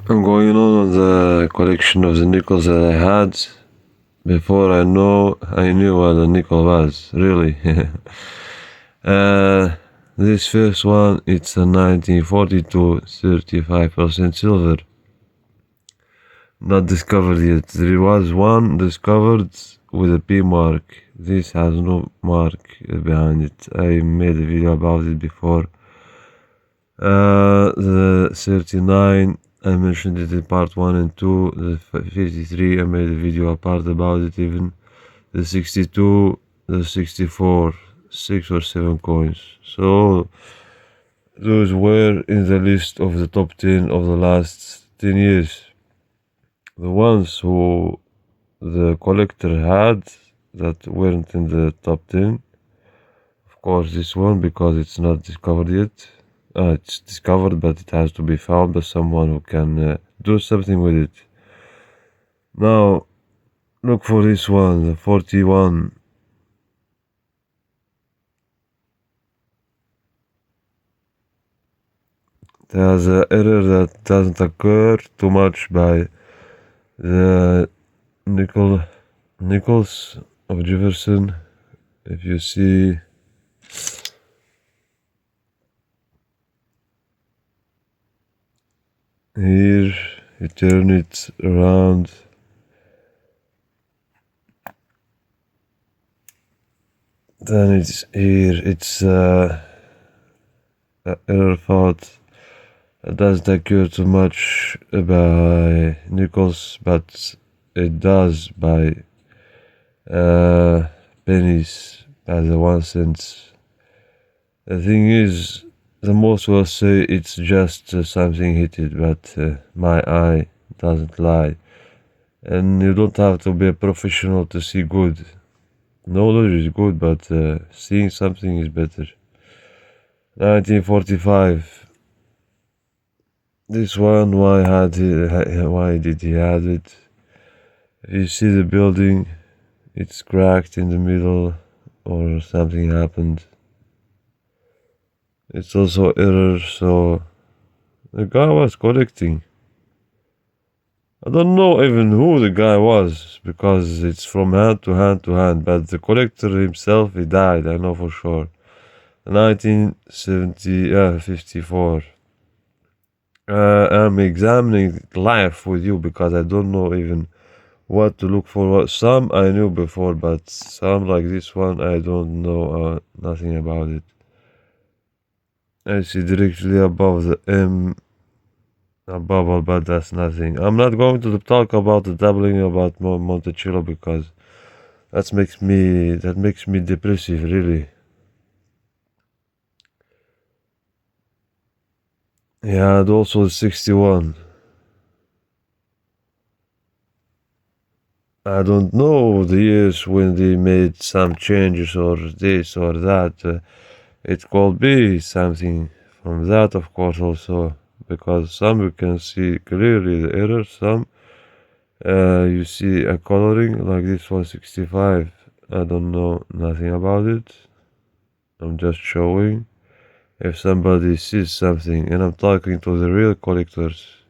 I'm going on the collection of the nickels that I had before I knew what a nickel was, really. uh, this first one, it's a 1942 35% silver. Not discovered yet. There was one discovered with a P mark. This has no mark behind it. I made a video about it before. The 39, I mentioned it in part 1 and 2. The 53, I made a video apart about it even. The 62, the 64, 6 or 7 coins. So, those were in the list of the top 10 of the last 10 years. The ones who the collector had that weren't in the top 10. Of course, this one, because it's not discovered yet. It's discovered, but it has to be found by someone who can do something with it. Now, look for this one, the 41. There's an error that doesn't occur too much by the nickels of Jefferson. If you see here, you turn it around. Then it's here, it's error thought. It doesn't occur too much by nickels, but it does by pennies, by the 1 cent. The thing is, the most will say it's just something hit it, but my eye doesn't lie. And you don't have to be a professional to see good. Knowledge is good, but seeing something is better. 1945. This one, why did he have it? You see the building, it's cracked in the middle, or something happened. It's also error, so the guy was collecting. I don't know even who the guy was, because it's from hand to hand to hand, but the collector himself, he died, I know for sure. 54. I'm examining life with you because I don't know even what to look for. Some I knew before, but some like this one I don't know nothing about it. I see directly above the M, a bubble, but that's nothing. I'm not going to talk about the doubling about Monticello because that makes me depressive, really. Yeah, and also 61. I don't know the years when they made some changes or this or that. It could be something from that, of course, also, because some you can see clearly the error, some you see a coloring like this 165. I don't know nothing about it. I'm just showing. If somebody sees something, and I'm talking to the real collectors,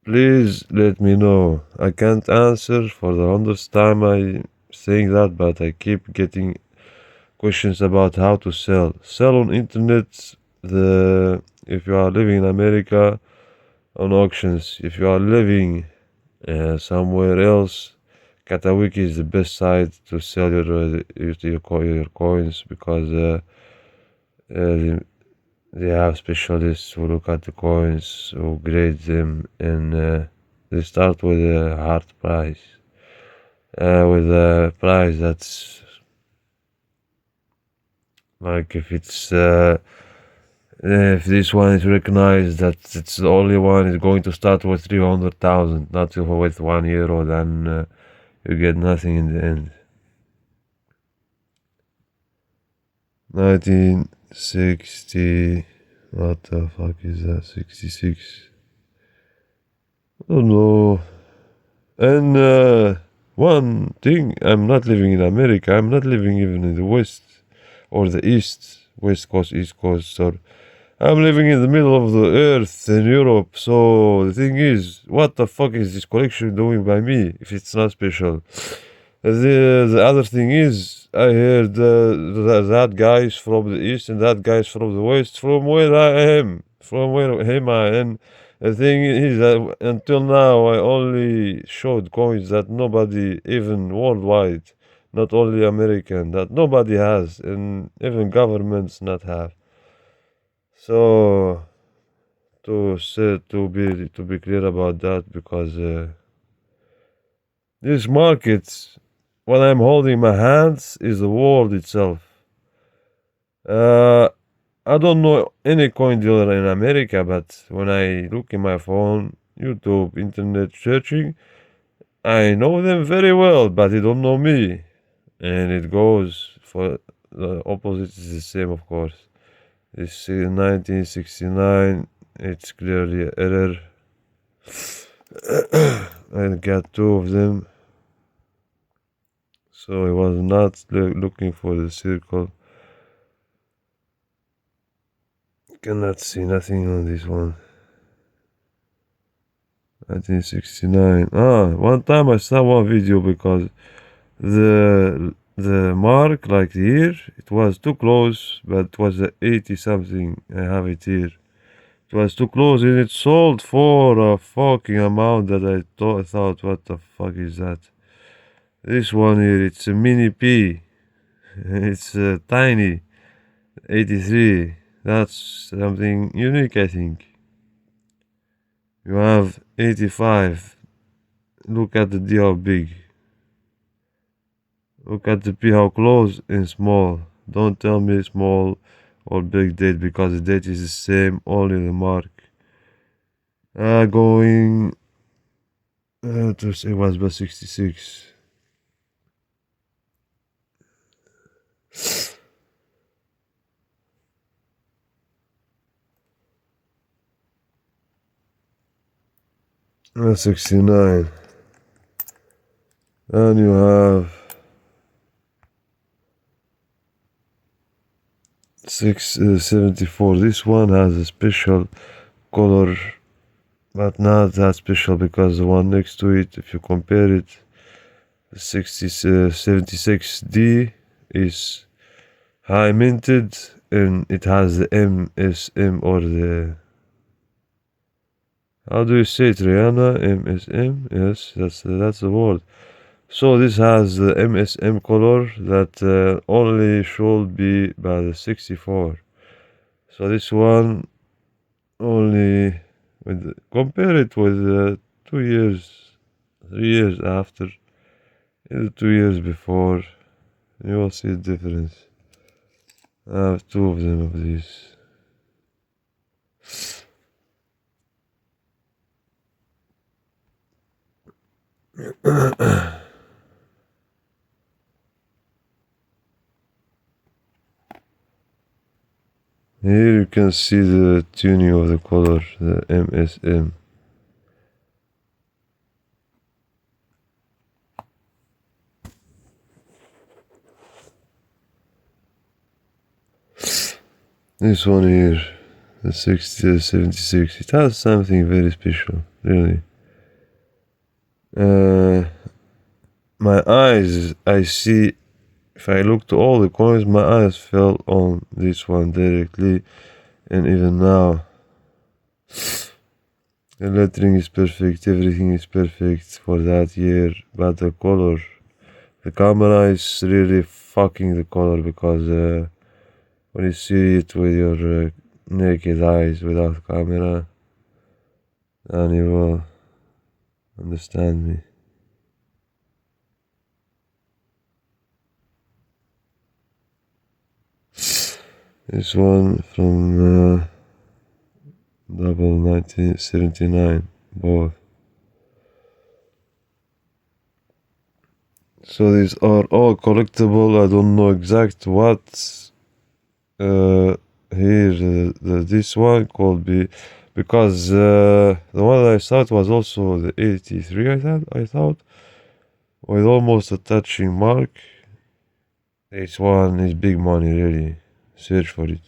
please let me know. I can't answer for the 100th time I'm saying that, but I keep getting questions about how to sell. Sell on internet, if you are living in America, on auctions. If you are living somewhere else, Katawiki is the best site to sell your coins because they have specialists who look at the coins, who grade them, and they start with a hard price. With a price that's like if this one is recognized that it's the only one is going to start with 300,000, not with €1, then you get nothing in the end. 1960, what the fuck is that? 66. I don't know. And one thing, I'm not living in America. I'm not living even in the West or the East, West Coast, East Coast. Or I'm living in the middle of the earth in Europe, so the thing is, what the fuck is this collection doing by me if it's not special? The other thing is, I heard that guy is from the east and that guy is from the west, from where I am, from where am I? And the thing is that until now I only showed coins that nobody, even worldwide, not only American, that nobody has, and even governments not have. So to be clear about that, because this market, what I'm holding in my hands, is the world itself. Uh, I don't know any coin dealer in America, but when I look in my phone, YouTube, internet searching, I know them very well, but they don't know me. And it goes for the opposite is the same, of course. This 1969, it's clearly an error. I got two of them. So I was not looking for the circle. Cannot see nothing on this one. 1969. One time I saw one video because the mark, like here, it was too close, but it was 80 something. I have it here. It was too close and it sold for a fucking amount that I thought, what the fuck is that? This one here, it's a mini P. It's tiny. 83. That's something unique, I think. You have 85. Look at the D how big. Look at the P how close and small. Don't tell me small or big date, because the date is the same, only the mark. Going to say it was about 66. Uh, 69. And you have 74. This one has a special color, but not that special, because the one next to it, if you compare it, 76D is high minted, and it has the MSM, or the, how do you say it, Rihanna? MSM? Yes, that's the word. So this has the MSM color that only should be by the 64. So this one only, compare it with 2 years, 3 years after, 2 years before, you will see the difference. I have two of them of these. Here you can see the tuning of the color, the MSM. This one here, the 76, it has something very special, really. My eyes, I see, if I look to all the coins, my eyes fell on this one directly, and even now. The lettering is perfect, everything is perfect for that year, but the color, the camera is really fucking the color, because when you see it with your naked eyes without camera, then you will understand me. This one from double 1979, both. So these are all collectible. I don't know exact what here this one could be, because the one I thought was also the 83. I thought with almost a touching mark. This one is big money, really. Search for it.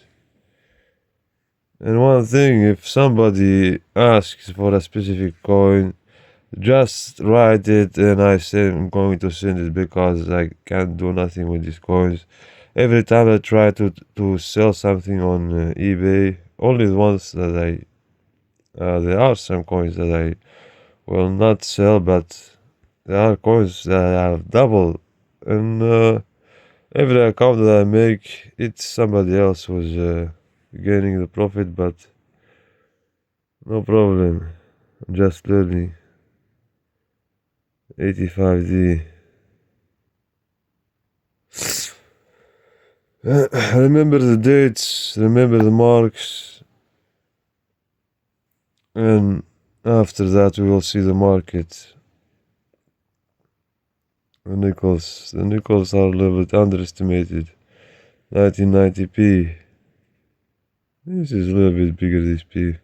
And one thing, if somebody asks for a specific coin, just write it and I'm going to send it because I can't do nothing with these coins. Every time I try to sell something on eBay, only the ones that there are some coins that I will not sell, but there are coins that have double. And every account that I make, it's somebody else who's gaining the profit, but no problem. I'm just learning. 85D. Remember the dates, remember the marks, and after that we will see the market. The nickels are a little bit underestimated. 1990p. This is a little bit bigger, this P.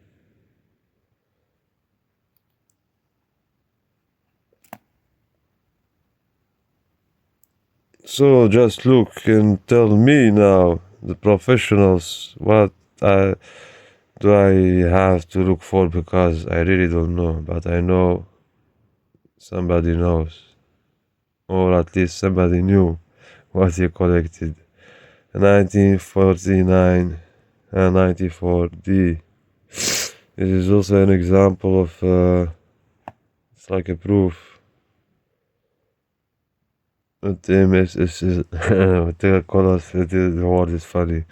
So just look and tell me now, the professionals, what do I have to look for, because I really don't know, but I know somebody knows, or at least somebody knew what he collected. 1949 and 94D. This is also an example of, it's like a proof. With the MS is with the colors, the word is funny.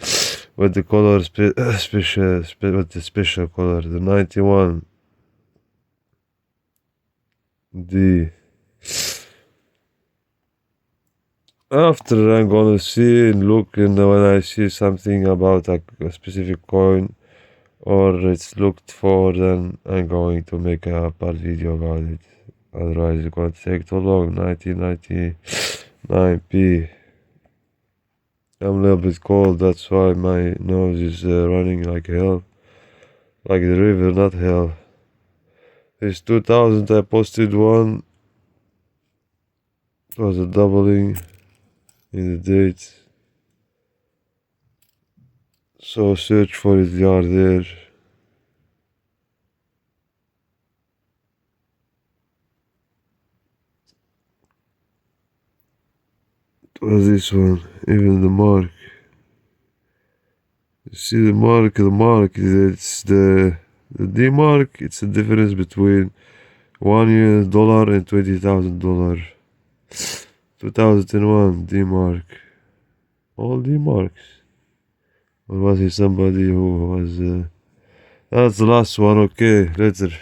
With the color with the special color, the 91D. After I'm gonna see and look, and when I see something about a specific coin or it's looked for, then I'm going to make a part video about it. Otherwise it's gonna take too long. 1999p. I'm a little bit cold, that's why my nose is running like hell. Like the river, not hell. This 2000 I posted one. It was a doubling in the dates. So search for it, they are there. It was this one, even the mark. You see the mark, it's the D mark, it's the difference between $1 and $20,000. 2001 D mark. All D marks. Or was he somebody who was that's the last one, okay, later.